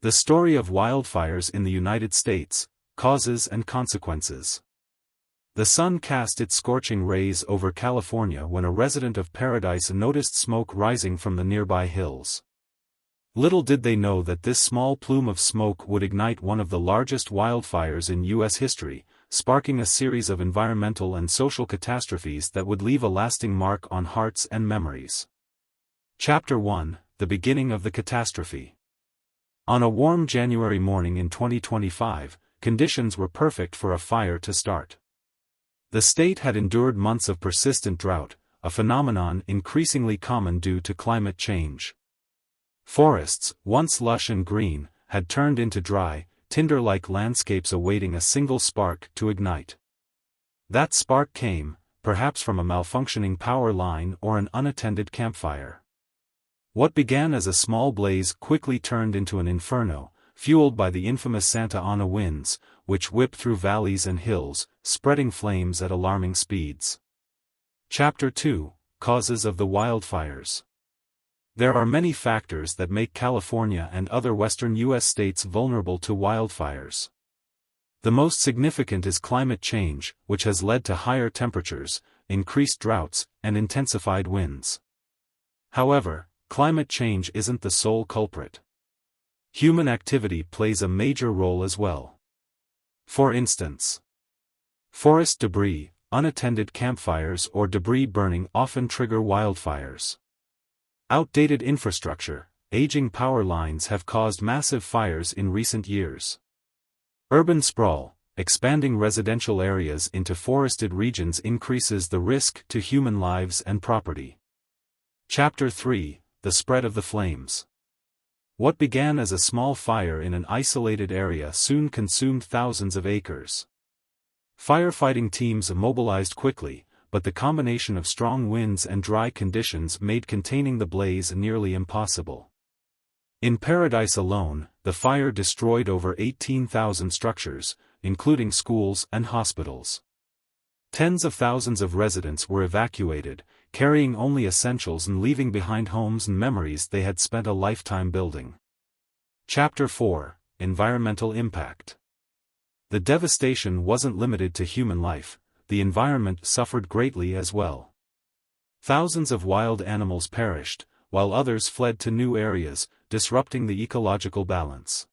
The story of wildfires in the United States, causes and consequences. The sun cast its scorching rays over California when a resident of Paradise noticed smoke rising from the nearby hills. Little did they know that this small plume of smoke would ignite one of the largest wildfires in U.S. history, sparking a series of environmental and social catastrophes that would leave a lasting mark on hearts and memories. Chapter 1: The Beginning of the Catastrophe. On a warm January morning in 2025, conditions were perfect for a fire to start. The state had endured months of persistent drought, a phenomenon increasingly common due to climate change. Forests, once lush and green, had turned into dry, tinder-like landscapes awaiting a single spark to ignite. That spark came, perhaps from a malfunctioning power line or an unattended campfire. What began as a small blaze quickly turned into an inferno, fueled by the infamous Santa Ana winds, which whipped through valleys and hills, spreading flames at alarming speeds. Chapter 2: Causes of the Wildfires. There are many factors that make California and other western U.S. states vulnerable to wildfires. The most significant is climate change, which has led to higher temperatures, increased droughts, and intensified winds. However, climate change isn't the sole culprit. Human activity plays a major role as well. For instance, forest debris, unattended campfires or debris burning often trigger wildfires. Outdated infrastructure, aging power lines have caused massive fires in recent years. Urban sprawl, expanding residential areas into forested regions increases the risk to human lives and property. Chapter 3: The Spread of the Flames. What began as a small fire in an isolated area soon consumed thousands of acres. Firefighting teams mobilized quickly, but the combination of strong winds and dry conditions made containing the blaze nearly impossible. In Paradise alone, the fire destroyed over 18,000 structures, including schools and hospitals. Tens of thousands of residents were evacuated, carrying only essentials and leaving behind homes and memories they had spent a lifetime building. Chapter 4: Environmental Impact. The devastation wasn't limited to human life. The environment suffered greatly as well. Thousands of wild animals perished, while others fled to new areas, disrupting the ecological balance.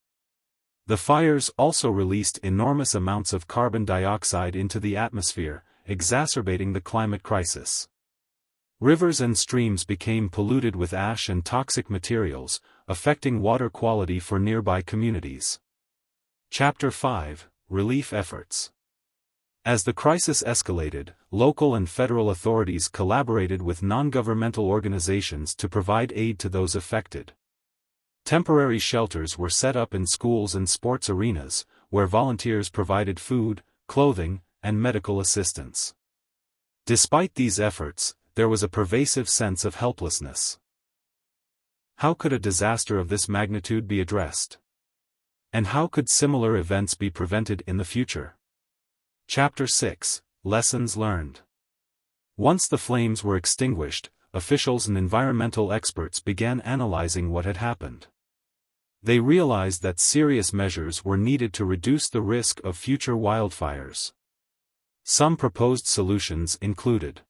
The fires also released enormous amounts of carbon dioxide into the atmosphere, exacerbating the climate crisis. Rivers and streams became polluted with ash and toxic materials, affecting water quality for nearby communities. Chapter 5: Relief Efforts. As the crisis escalated, local and federal authorities collaborated with non-governmental organizations to provide aid to those affected. Temporary shelters were set up in schools and sports arenas, where volunteers provided food, clothing, and medical assistance. Despite these efforts, there was a pervasive sense of helplessness. How could a disaster of this magnitude be addressed? And how could similar events be prevented in the future? Chapter 6: Lessons Learned. Once the flames were extinguished, officials and environmental experts began analyzing what had happened. They realized that serious measures were needed to reduce the risk of future wildfires. Some proposed solutions included: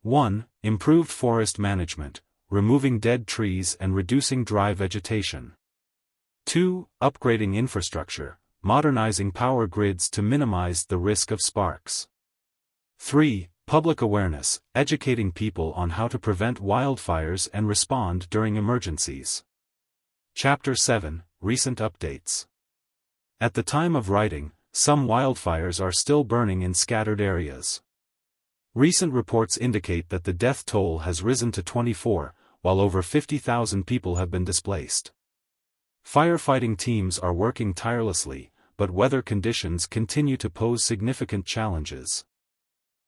1. Improved forest management, removing dead trees and reducing dry vegetation. 2. Upgrading infrastructure, modernizing power grids to minimize the risk of sparks. 3. Public awareness, educating people on how to prevent wildfires and respond during emergencies. Chapter 7: Recent Updates. At the time of writing, some wildfires are still burning in scattered areas. Recent reports indicate that the death toll has risen to 24, while over 50,000 people have been displaced. Firefighting teams are working tirelessly, but weather conditions continue to pose significant challenges.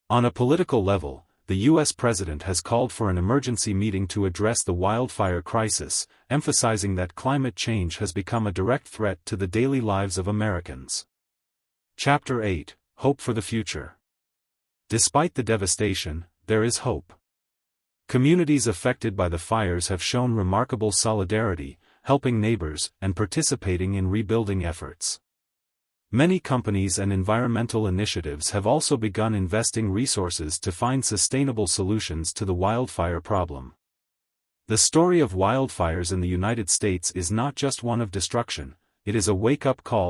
On a political level, the U.S. President has called for an emergency meeting to address the wildfire crisis, emphasizing that climate change has become a direct threat to the daily lives of Americans. Chapter 8: Hope for the Future. Despite the devastation, there is hope. Communities affected by the fires have shown remarkable solidarity, helping neighbors, and participating in rebuilding efforts. Many companies and environmental initiatives have also begun investing resources to find sustainable solutions to the wildfire problem. The story of wildfires in the United States is not just one of destruction, it is a wake-up call